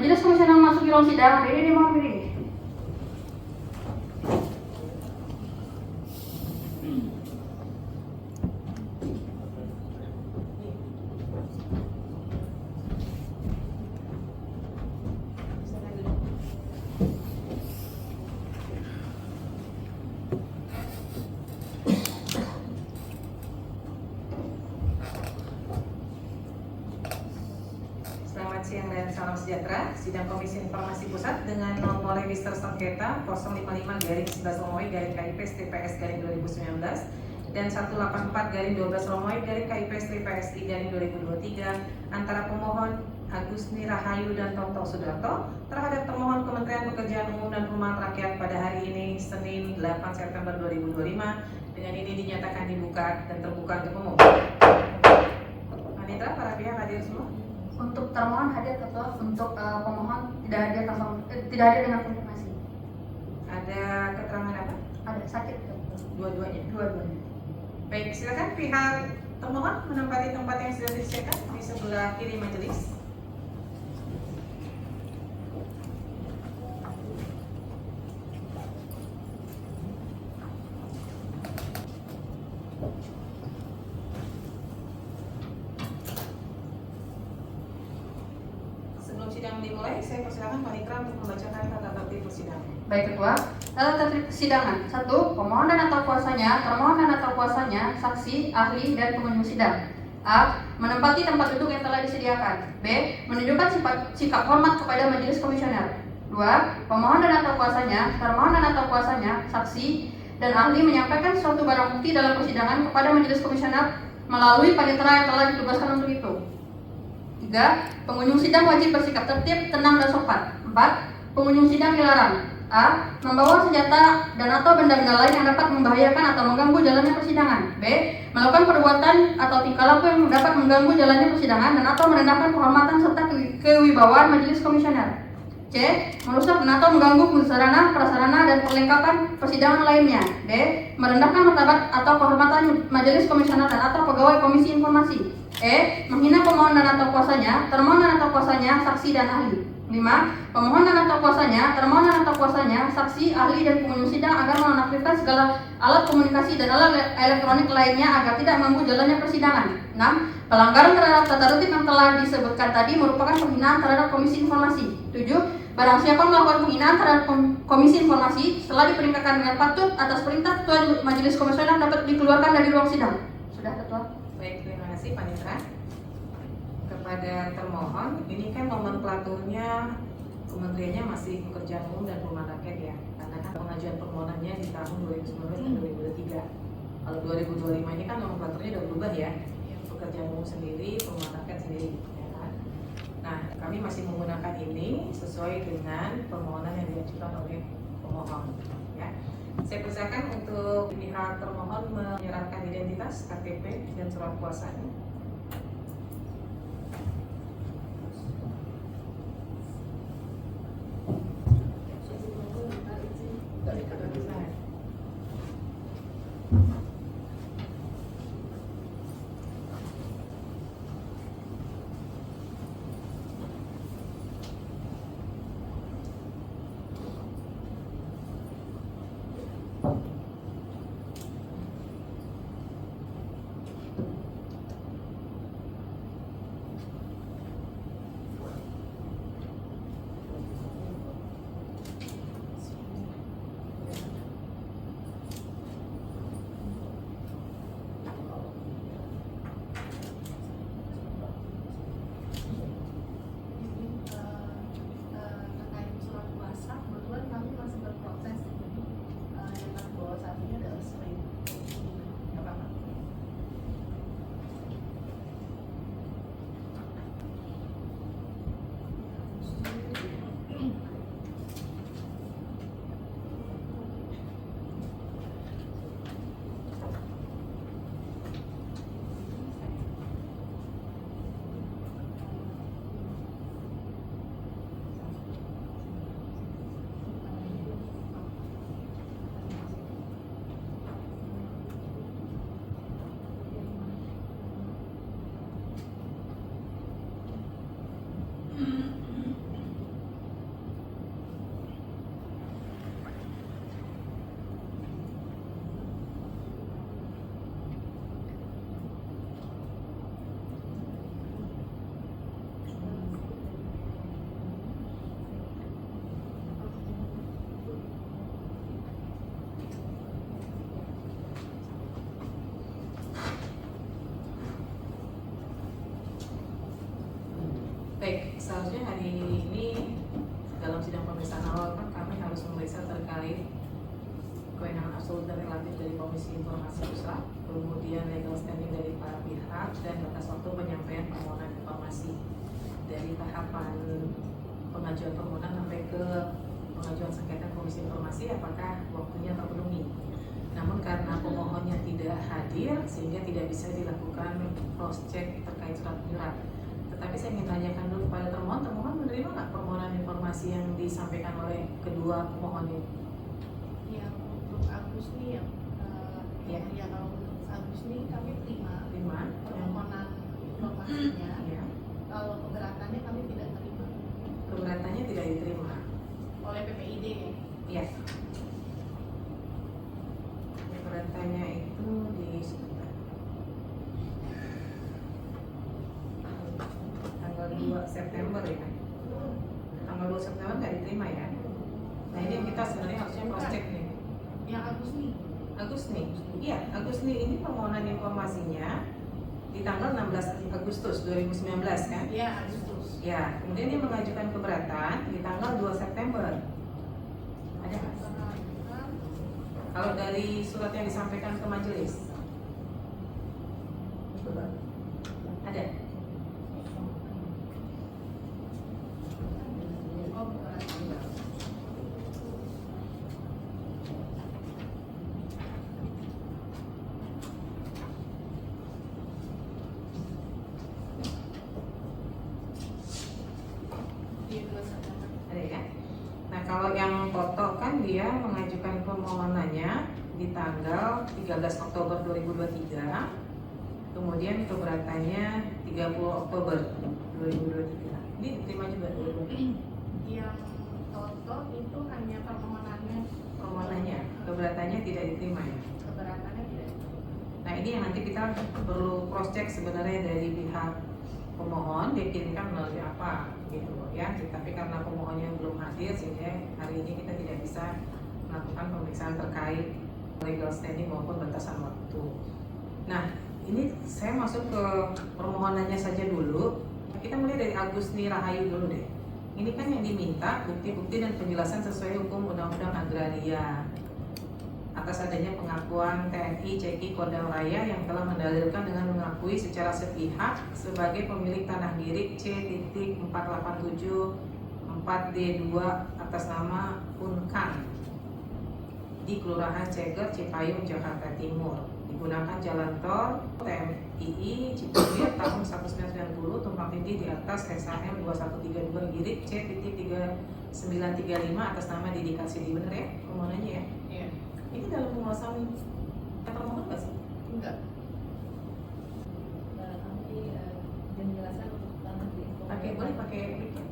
Majelis komisioner masuk di ruang sidang. Ini mohon berdiri. Selamat siang dan salam sejahtera. Sidang Komisi Informasi Pusat dengan nomor register sengketa 055-11-KIP-TPS-2019 dan 184-12-KIP-TPSI-2023 antara pemohon Agusni Rahayu dan Toto Sudarto terhadap termohon Kementerian Pekerjaan Umum dan Perumahan Rakyat pada hari ini Senin 8 September 2025. Dengan ini dinyatakan dibuka dan terbuka untuk umum. Panitera, para pihak hadir semua. Untuk termohon hadir ketua, untuk pemohon tidak hadir dengan konfirmasi. Ada keterangan apa? Ada sakit ketua. Dua-duanya. Dua-duanya. Baik, silakan pihak termohon menempati tempat yang sudah disediakan di sebelah kiri majelis. Sebelum sidang dimulai, saya persilakan Panitra untuk membacakan tata tertib persidangan. Baik ketua, tata tertib persidangan. 1. Pemohon dan atau kuasanya, termohon dan atau kuasanya, saksi, ahli, dan pengunjung sidang. A. Menempati tempat duduk yang telah disediakan. B. Menunjukkan sikap hormat kepada majelis komisioner. 2. Pemohon dan atau kuasanya, termohon dan atau kuasanya, saksi, dan ahli menyampaikan suatu barang bukti dalam persidangan kepada majelis komisioner melalui panitera yang telah ditugaskan untuk itu. 3. Pengunjung sidang wajib bersikap tertib, tenang, dan sopan. 4. Pengunjung sidang dilarang: A. Membawa senjata dan atau benda-benda lain yang dapat membahayakan atau mengganggu jalannya persidangan. B. Melakukan perbuatan atau tingkah laku yang dapat mengganggu jalannya persidangan dan atau merendahkan kehormatan serta kewibawaan majelis komisioner. C. Merusak dan atau mengganggu sarana, prasarana, dan perlengkapan persidangan lainnya. D. Merendahkan martabat atau kehormatan majelis komisioner dan atau pegawai komisi informasi. E. Menghina pemohon dan atau kuasanya, termohon dan atau kuasanya, saksi, dan ahli. 5. Pemohon dan atau kuasanya, termohon dan atau kuasanya, saksi, ahli, dan pengunjung sidang agar menonaktifkan segala alat komunikasi dan alat elektronik lainnya agar tidak mengganggu jalannya persidangan. 6. Pelanggaran terhadap tata tertib yang telah disebutkan tadi merupakan penghinaan terhadap komisi informasi. 7. Barang siapa melakukan penghinaan terhadap komisi informasi setelah diperingatkan dengan patut atas perintah ketua majelis komisioner dapat dikeluarkan dari ruang sidang. Sudah, ketua. Baik, terima kasih Panitra. Kepada termohon, ini kan nomenklaturnya kementeriannya masih Pekerjaan Umum dan Perumahan Rakyat ya, karena kan pengajuan permohonannya di tahun 2019 dan 2023. Kalau 2025 ini kan nomenklaturnya udah berubah ya, Pekerjaan Umum sendiri, Perumahan Rakyat sendiri. Ya kan? Nah, kami masih menggunakan ini sesuai dengan permohonan yang diajukan oleh pemohon. Ya. Saya persilakan untuk pihak termohon menyerahkan identitas, KTP, dan surat kuasanya. terkait kewenangan absolut dan relatif dari Komisi Informasi Pusat, kemudian legal standing dari para pihak, dan batas waktu penyampaian permohonan informasi dari tahapan pengajuan permohonan sampai ke pengajuan sengketa Komisi Informasi, apakah waktunya terpenuhi. Namun karena pemohonnya tidak hadir sehingga tidak bisa dilakukan cross check terkait surat menyurat. Tetapi saya ingin tanyakan dulu kepada termohon menerima nggak permohonan informasi yang disampaikan oleh kedua pemohon ini? Yang untuk Agus nih ya kalau untuk Agus nih kami terima permohonan informasinya. Ya. Kalau keberatannya kami tidak terima Keberatannya tidak diterima oleh PPID ya. Iya. Keberatannya itu di tanggal 2 September ya. Tanggal 2 September nggak diterima ya. Nah ini yang kita sebenarnya harusnya cross check nih. Yang Agus nih. Agus nih, iya Agus nih, ini permohonan informasinya di tanggal 16 Agustus 2019 kan? Iya Agustus. Ya, kemudian dia mengajukan keberatan di tanggal 2 September. Ada nggak? Kalau dari surat yang disampaikan ke majelis, ada? Oh, bukan. Di 2 September. Ada ya? Nah kalau yang foto kan dia mengajukan permohonannya di tanggal 13 Oktober 2023, kemudian keberatannya 30 Oktober 2023. Ini diterima juga Yang Toto itu hanya permohonannya, keberatannya tidak diterima ya. keberatannya tidak. Nah ini yang nanti kita perlu cross check sebenarnya dari pihak pemohon dikirimkan melalui apa gitu ya. Tapi karena pemohonnya belum hadir sehingga hari ini kita tidak bisa melakukan pemeriksaan terkait legal standing maupun batasan waktu. Nah ini saya masuk ke permohonannya saja dulu. Kita mulai dari Agusni Rahayu dulu deh. Ini kan yang diminta bukti-bukti dan penjelasan sesuai hukum Undang-Undang Agraria atas adanya pengakuan TNI CEKI Kodam Raya yang telah mendalilkan dengan mengakui secara sepihak sebagai pemilik tanah milik C.487 4D2 atas nama Unkang di Kelurahan Ceger, Cipayung, Jakarta Timur, digunakan jalan tol TMII Cipulir tahun 1990 tumpang tindih di atas SAM 2132 Girik C.3935 atas nama Didi Kasidi. Bener ya permohonannya ya? Iya. Ini dalam penguasaan termohon nggak sih? Enggak. Nanti penjelasan untuk tanah di Boleh pakai mic ya?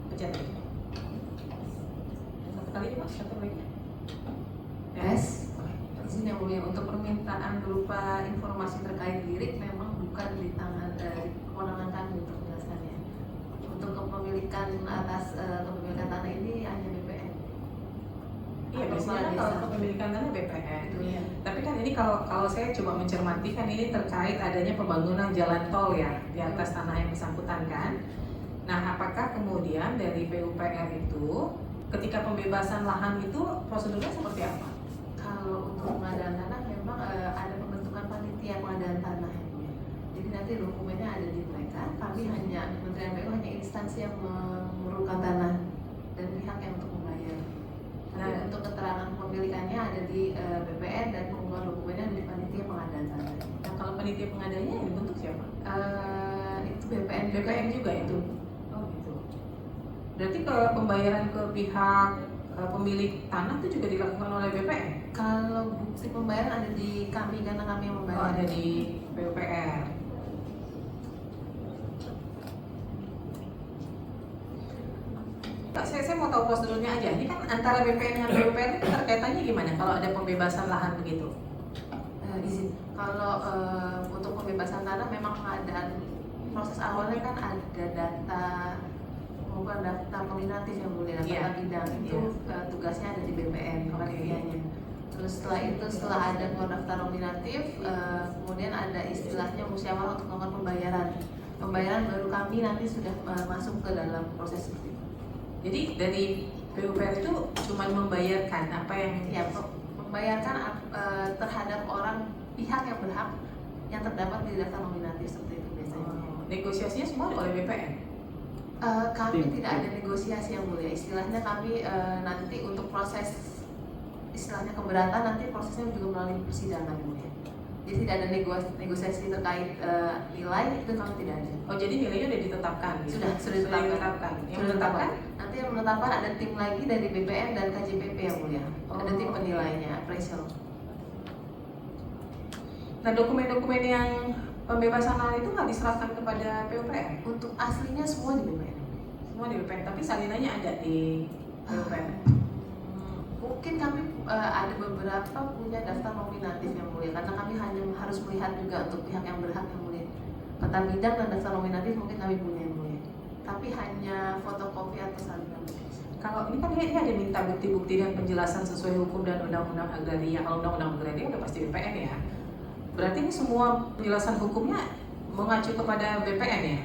Pencet lagi. Satu kali mas, satu lagi. Yes. Izin yang mulia, untuk permintaan berupa informasi terkait lirik memang bukan di tangan kewenangan kami untuk penjelasannya. Untuk kepemilikan atas kepemilikan tanah ini hanya BPN. Iya, Atau biasanya kan kepala kalau desa. kepemilikan tanah BPN. Iya. Tapi kan ini kalau saya coba mencermati kan ini terkait adanya pembangunan jalan tol ya di atas tanah yang bersangkutan kan. Nah, apakah kemudian dari PUPR itu ketika pembebasan lahan itu prosedurnya seperti apa? Kalau untuk pengadaan tanah memang ada pembentukan panitia pengadaan tanah. Jadi nanti dokumennya ada di mereka. Kami hanya Kementerian PU hanya instansi yang memerlukan tanah dan pihak yang untuk membayar. Tapi Nah. untuk keterangan pemilikannya ada di BPN dan pengumpulan dokumennya ada di panitia pengadaan tanah. Nah, kalau panitia pengadanya yang dibentuk siapa? Itu BPN BPN juga itu. Oh gitu. Berarti ke pembayaran ke pihak pemilik tanah itu juga dilakukan oleh BPN? Kalau bukti pembayaran ada di kami karena kami yang Oh, membayar. ada di PUPR. Saya mau tahu prosedurnya aja. Ini kan antara BPN dengan PUPR itu terkaitannya gimana kalau ada pembebasan lahan begitu? Izin. Kalau untuk pembebasan tanah memang pengadaan proses awalnya kan ada data bukan daftar nominatif yang boleh daftar Iya. bidang itu tugasnya ada di BPN panitianya. Terus setelah itu setelah ada keluar daftar nominatif kemudian ada istilahnya musyawarah untuk melakukan pembayaran. Pembayaran baru kami nanti sudah masuk ke dalam proses seperti itu. Jadi dari PUPR itu cuma membayarkan apa yang Ya, membayarkan terhadap orang pihak yang berhak yang terdapat di daftar nominatif seperti itu biasanya. negosiasinya semua oleh BPN. Kami tidak ada negosiasi yang mulia. Istilahnya kami nanti untuk proses istilahnya keberatan nanti prosesnya juga melalui persidangan mulia. Jadi tidak ada negosiasi terkait nilai itu kami tidak ada. Oh jadi nilainya udah ditetapkan? Gitu? Sudah ditetapkan. Yang menetapkan? Nanti yang menetapkan ada tim lagi dari BPN dan KJPP yang mulia. Ada tim penilainya, appraisal. Nah dokumen-dokumen yang pembebasan lahan itu nggak diserahkan kepada PUPR? Untuk aslinya semua di BPN. Semua di BPN, tapi salinannya ada di PUPR. Mungkin kami ada beberapa punya daftar nominatif yang mulia karena kami hanya harus melihat juga untuk pihak yang berhak yang mulia. Peta bidang dan daftar nominatif mungkin kami punya yang mulia. Tapi hanya fotokopi atau salinan. Kalau ini kan ini ada minta bukti-bukti dan penjelasan sesuai hukum dan undang-undang agraria. Kalau undang-undang agraria udah pasti BPN ya. Berarti ini semua penjelasan hukumnya mengacu kepada BPN ya?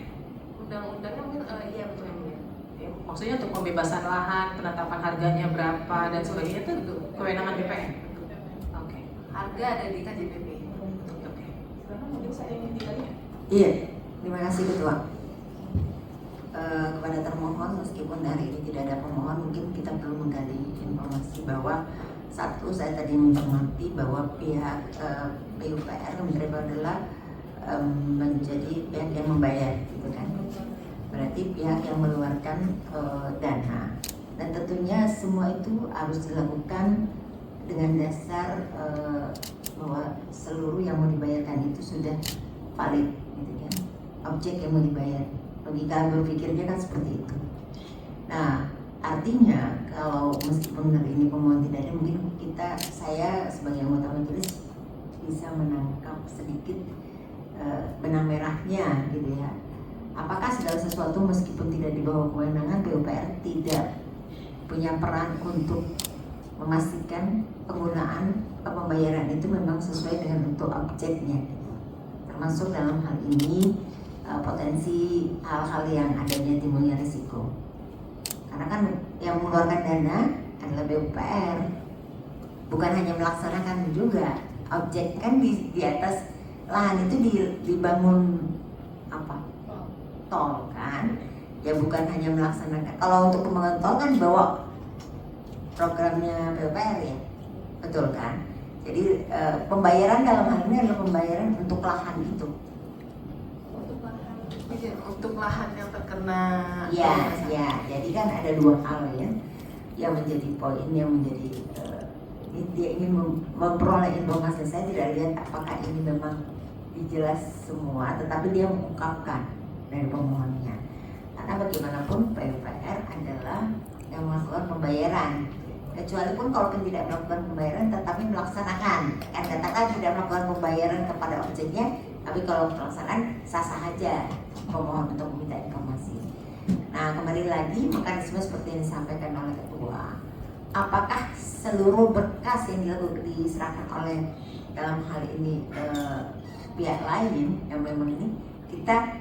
Undang-undangnya mungkin iya betul yang mulia. Ya, maksudnya untuk pembebasan lahan, penetapan harganya berapa dan sebagainya itu kewenangan BPN. Oke. Harga ada di KJPP. Oke. Sekarang mungkin saya ingin ditanya. Iya, terima kasih Ketua. Kepada termohon, meskipun hari ini tidak ada pemohon, mungkin kita perlu menggali informasi bahwa satu, saya tadi mencermati bahwa pihak PUPR Kementerian adalah menjadi pihak yang membayar, gitu kan? Berarti pihak yang mengeluarkan dana, dan tentunya semua itu harus dilakukan dengan dasar bahwa seluruh yang mau dibayarkan itu sudah valid, gitu kan? Objek yang mau dibayar. Logika berpikirnya kan seperti itu. Nah, artinya kalau meskipun hari ini pemohon tidak ada, mungkin saya sebagai anggota majelis bisa menangkap sedikit benang merahnya, gitu ya. Apakah segala sesuatu meskipun tidak di bawah kewenangan PUPR tidak punya peran untuk memastikan penggunaan pembayaran itu memang sesuai dengan bentuk objeknya, termasuk dalam hal ini potensi hal-hal yang adanya timbulnya risiko. Karena kan yang mengeluarkan dana adalah PUPR, bukan hanya melaksanakan juga. Objek kan di atas lahan itu dibangun apa? Tol kan? Ya bukan hanya melaksanakan. Kalau untuk pembangunan tol kan dibawa programnya PUPR ya, betul kan? Jadi pembayaran dalam hal ini adalah pembayaran untuk lahan itu. Untuk lahan yang terkena Ya, jadi kan ada dua hal ya yang menjadi poin, yang menjadi dia ingin memperoleh informasi. Saya tidak lihat apakah ini memang dijelas semua, tetapi dia mengungkapkan dari pemohonnya. Karena bagaimanapun PUPR adalah yang melakukan pembayaran. Kecuali pun kalau tidak melakukan pembayaran tetapi melaksanakan, kan katakan tidak melakukan pembayaran kepada objeknya, tapi kalau pelaksanaan sah-sah aja pemohon untuk meminta informasi. Nah, kembali lagi mekanisme seperti yang disampaikan oleh Ketua. Apakah seluruh berkas yang diserahkan oleh dalam hal ini pihak lain yang memang ini kita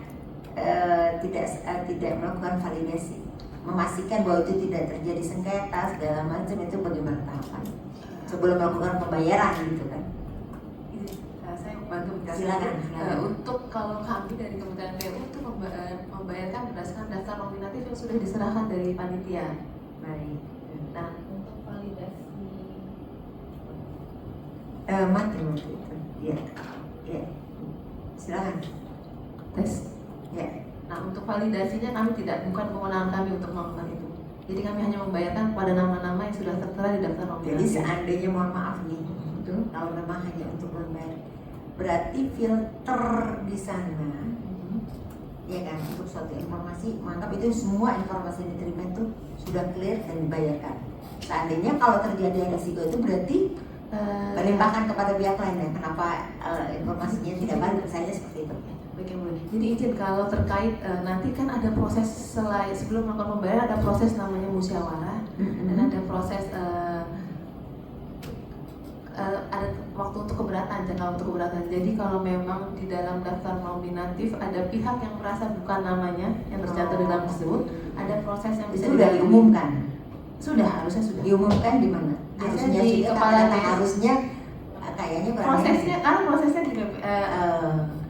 tidak melakukan validasi, memastikan bahwa itu tidak terjadi sengketa segala macam, itu bagaimana tahapan sebelum melakukan pembayaran gitu kan? Saya bantu Silakan. Untuk kalau kami dari Kementerian PU itu membayarkan berdasarkan daftar nominatif yang sudah diserahkan dari panitia. Baik. Nah, Untuk validasi Mati waktu itu. Iya. Iya. Silakan. tes. Ya. Nah, untuk validasinya kami bukan kewenangan kami untuk melakukan itu. Jadi kami hanya membayarkan pada nama-nama yang sudah tertera di daftar nominatif. Jadi seandainya mohon maaf nih, kalau memang hanya untuk membayar, berarti filter di sana, ya kan, untuk suatu informasi, menganggap itu semua informasi yang diterima itu sudah clear dan dibayarkan. Seandainya kalau terjadi risiko itu berarti melimpahkan kepada pihak lain ya. Kenapa informasinya tidak balik saja seperti itu? Bagaimana? Jadi izin kalau terkait nanti kan ada proses sebelum melakukan pembayaran ada proses namanya musyawarah dan ada proses ada waktu untuk keberatan, jangka untuk keberatan. Jadi kalau memang di dalam daftar nominatif ada pihak yang merasa bukan namanya yang tercantum di dalam tersebut, ada proses yang bisa Sudah diumumkan. harusnya sudah. Diumumkan di mana? Biasanya Harusnya di sudah, kepala karena desa. harusnya kayaknya kurang Prosesnya karena prosesnya di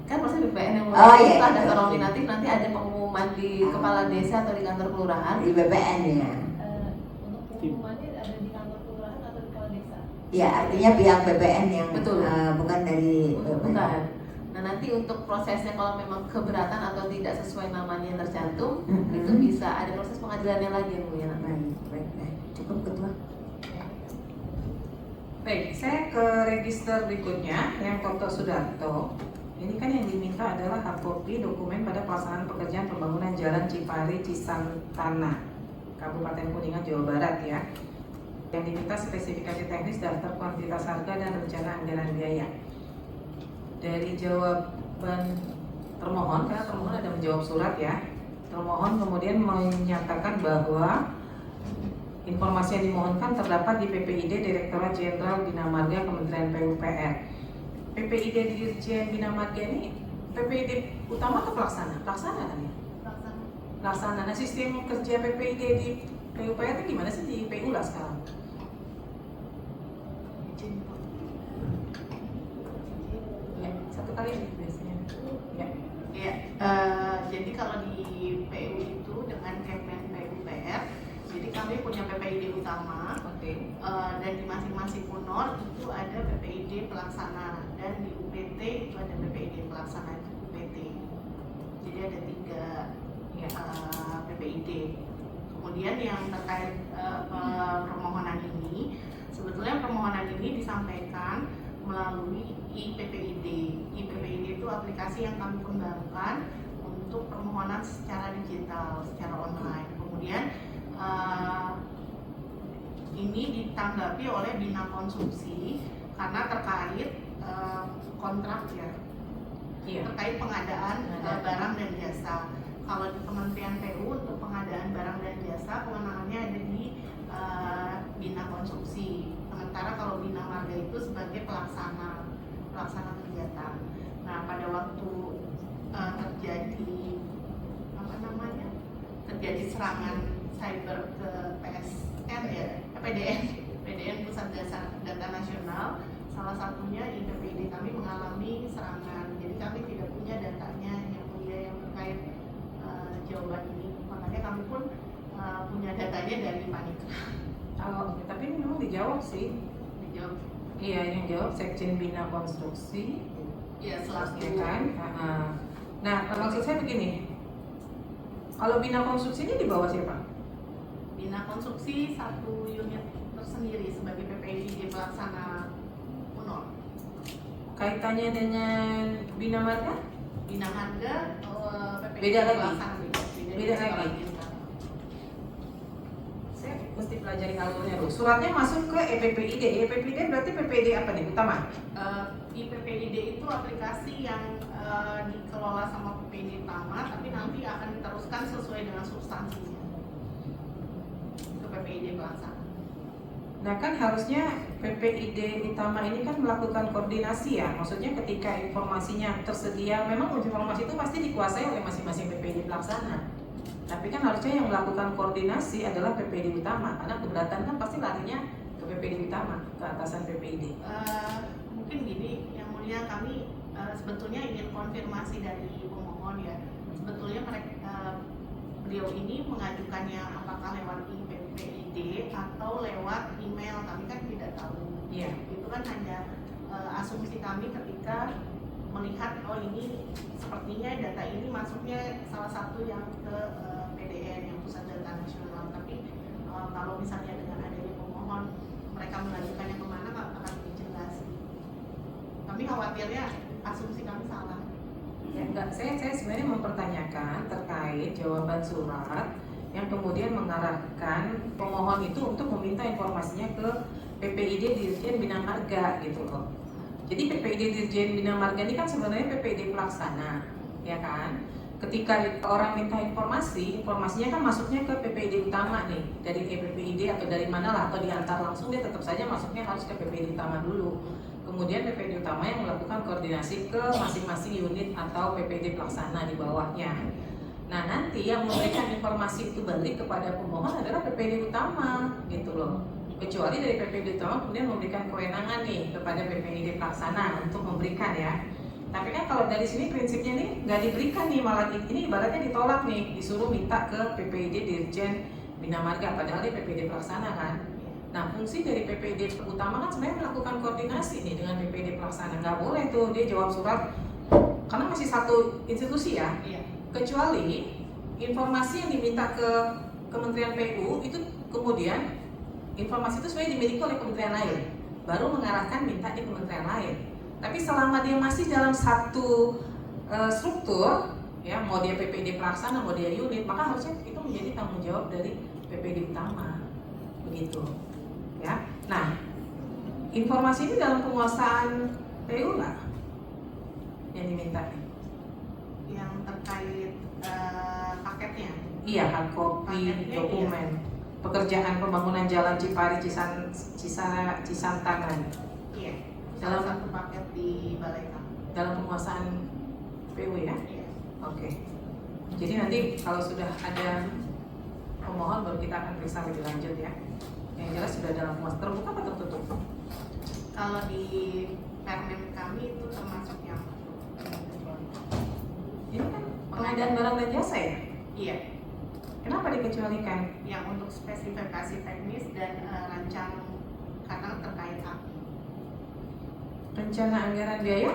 kan proses BPN yang Oh, iya, setelah iya, daftar iya. nominatif nanti ada pengumuman di kepala desa atau di kantor kelurahan. di BPN ya. Untuk pengumumannya ada di kantor kelurahan atau di kepala desa? Ya artinya pihak BPN yang Betul. bukan dari BPN. Bukan. Nah nanti untuk prosesnya kalau memang keberatan atau tidak sesuai namanya yang tercantum, Mhm. itu bisa ada proses pengadilannya lagi yang mulia. Baik. Cukup ketua. Baik, saya ke register berikutnya yang Toto Sudarto. Ini kan yang diminta adalah hard copy dokumen pada pelaksanaan pekerjaan pembangunan Jalan Cipari Cisantana, Kabupaten Kuningan, Jawa Barat ya. Yang diminta spesifikasi teknis, daftar kuantitas harga dan rencana anggaran biaya. Dari jawaban termohon, karena termohon ada menjawab surat ya. Termohon kemudian menyatakan bahwa informasi yang dimohonkan terdapat di PPID Direktorat Jenderal Bina Marga Kementerian PUPR. PPID Dirjen Bina Marga ini PPID utama atau pelaksana? Pelaksana kan ya? Pelaksana. Nah, sistem kerja PPID di PUPR itu gimana sih di PU lah sekarang? Ya, satu kali aja biasanya. Ya. Ya, jadi kalau di PU itu dengan Kemen PUPR, jadi kami punya PPID utama. Oke. Dan di masing-masing punor itu ada PPID pelaksana, dan di UPT itu ada PPID pelaksana itu UPT. Jadi ada 3 Ya. PPID. Kemudian yang terkait permohonan ini, sebetulnya permohonan ini disampaikan melalui IPPID. IPPID itu aplikasi yang kami kembangkan untuk permohonan secara digital, secara online. Kemudian ini ditanggapi oleh Bina Konsumsi karena terkait kontrak ya, Iya. terkait pengadaan barang dan jasa. Kalau di Kementerian PU untuk pengadaan barang dan jasa kewenangannya ada di Bina Konsumsi. Sementara kalau Bina Marga itu sebagai pelaksana kegiatan. Nah pada waktu terjadi serangan cyber ke PSN ya, PDN Pusat Data Nasional, salah satunya IPPID kami mengalami serangan. Jadi kami tidak punya datanya yang mulia yang terkait jawaban ini. Makanya kami pun punya datanya dari Panitra. Oh, oke. Tapi ini memang dijawab sih. Dijawab. Iya, yang jawab Sekjen Bina Konstruksi. Ya Ya selaku kan? Nah, maksud saya begini. Kalau Bina Konstruksi ini di bawah siapa? Bina Konstruksi satu unit tersendiri sebagai PPID pelaksana punor. Kaitannya dengan Bina Marga? Bina Marga PPID Beda lagi? pelaksana Beda lagi? Saya mesti pelajari alurnya dulu. Suratnya masuk ke EPPID. EPPID berarti PPID apa nih? Utama? IPPID itu aplikasi yang dikelola sama PPID utama, tapi nanti akan diteruskan sesuai dengan substansinya ke PPID pelaksana. Nah kan harusnya PPID utama ini kan melakukan koordinasi ya. Maksudnya ketika informasinya tersedia, memang informasi itu pasti dikuasai oleh masing-masing PPID pelaksana. Tapi kan harusnya yang melakukan koordinasi adalah PPID utama, karena keberatan kan pasti larinya ke PPID utama, ke atasan PPID. Mungkin gini, yang mulia kami sebetulnya ingin konfirmasi dari pemohon ya. Sebetulnya beliau ini mengajukannya apakah lewat IPPID atau lewat email, kami kan tidak tahu. Iya. Itu kan hanya asumsi kami ketika melihat oh ini sepertinya data ini masuknya salah satu yang ke PDN yang Pusat Data Nasional. Tapi kalau misalnya dengan adanya pemohon mereka mengajukannya kemana akan dijelaskan. Kami khawatirnya asumsi kami salah. Ya, enggak, saya sebenarnya mempertanyakan terkait jawaban surat yang kemudian mengarahkan pemohon itu untuk meminta informasinya ke PPID Dirjen Bina Marga gitu loh. Jadi PPID Dirjen Bina Marga ini kan sebenarnya PPID pelaksana, ya kan? Ketika orang minta informasinya kan masuknya ke PPID utama nih, dari EPPID atau dari mana lah, atau diantar langsung dia tetap saja masuknya harus ke PPID utama dulu. kemudian PPD utama yang melakukan koordinasi ke masing-masing unit atau PPD pelaksana di bawahnya. Nah, nanti yang memberikan informasi itu balik kepada pemohon adalah PPD utama gitu loh. Kecuali dari PPD utama kemudian memberikan kewenangan nih kepada PPD pelaksana untuk memberikan ya. Tapi kan kalau dari sini prinsipnya nih nggak diberikan nih, malah ini ibaratnya ditolak nih, disuruh minta ke PPD Dirjen Bina Marga, padahal dia PPD pelaksana kan. Nah, fungsi dari PPD utama kan sebenarnya melakukan koordinasi nih dengan PPD pelaksana. Nggak boleh tuh dia jawab surat, karena masih satu institusi ya. Iya. Kecuali informasi yang diminta ke Kementerian PU itu kemudian informasi itu sebenarnya dimiliki oleh kementerian lain, baru mengarahkan minta di kementerian lain. Tapi selama dia masih dalam satu struktur, ya mau dia PPD pelaksana, mau dia unit, maka harusnya itu menjadi tanggung jawab dari PPD utama, begitu. Ya, nah informasi ini dalam penguasaan PU nggak yang diminta? Yang terkait paketnya. Iya, hard copy, Paketnya, dokumen, pekerjaan pembangunan jalan Cipari Cisantangan Iya. Dalam- Salah satu paket di balai kami. dalam penguasaan PU ya. Iya. Oke. Jadi nanti kalau sudah ada pemohon baru kita akan periksa lebih lanjut ya. Yang jelas sudah dalam penguasaan, terbuka atau tertutup? Kalau di permen kami itu termasuk yang Ini kan pengadaan barang dan jasa ya. iya, Kenapa dikecualikan? yang untuk spesifikasi teknis dan rancang karena terkait api. Rencana anggaran biaya?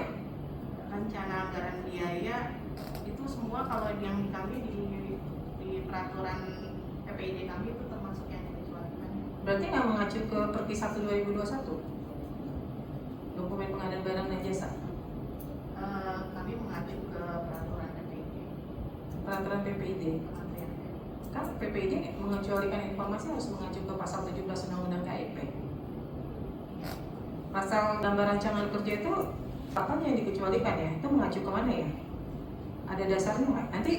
Rencana anggaran biaya itu semua kalau yang di kami di peraturan PPID kami itu termasuk yang dikecualikan. Berarti nggak mengacu ke Perki 1 2021? Dokumen pengadaan barang dan jasa. Kami mengacu ke peraturan PPID. Peraturan PPID. Kementerian PU. Kan PPID mengecualikan informasi harus mengacu ke pasal 17 Undang-Undang KIP. Pasal gambar rancangan kerja itu apa yang dikecualikan ya? Itu mengacu kemana ya? Ada dasarnya nggak? Nanti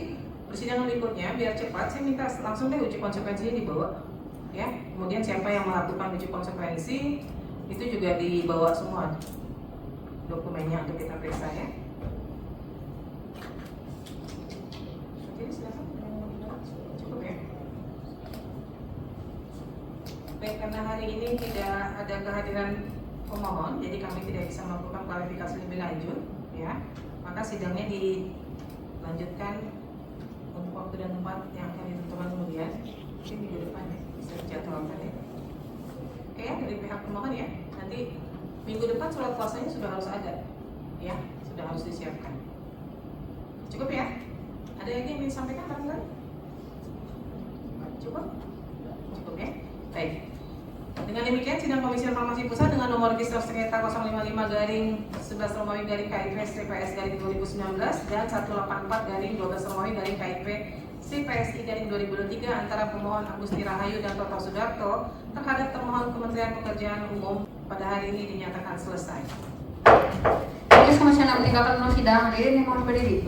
persidangan berikutnya biar cepat saya minta langsung deh uji konsekuensinya dibawa ya. Kemudian siapa yang melakukan uji konsekuensi itu juga dibawa semua dokumennya untuk kita periksa ya. Jadi silakan cukup ya. Baik, karena hari ini tidak ada kehadiran pemohon, jadi kami tidak bisa melakukan klarifikasi lebih lanjut, ya. Maka sidangnya dilanjutkan untuk waktu dan tempat yang akan ditentukan kemudian. Mungkin minggu depan ya, bisa dijadwalkan ya. Oke ya, dari pihak pemohon ya. Nanti minggu depan surat kuasanya sudah harus ada, ya, sudah harus disiapkan. Cukup ya? Ada lagi yang ingin disampaikan barangkali? Cukup? Cukup ya? Baik. Dengan demikian sidang Komisi Informasi Pusat dengan nomor register sengketa 055/11 Romawi KIP CPS 2019 dan 184/12 Romawi KIP CPSI 2023 antara pemohon Agusti Rahayu dan Toto Sudarto terhadap termohon Kementerian Pekerjaan Umum pada hari ini dinyatakan selesai. Majelis Komisioner meninggalkan sidang, hadirin yang mohon berdiri.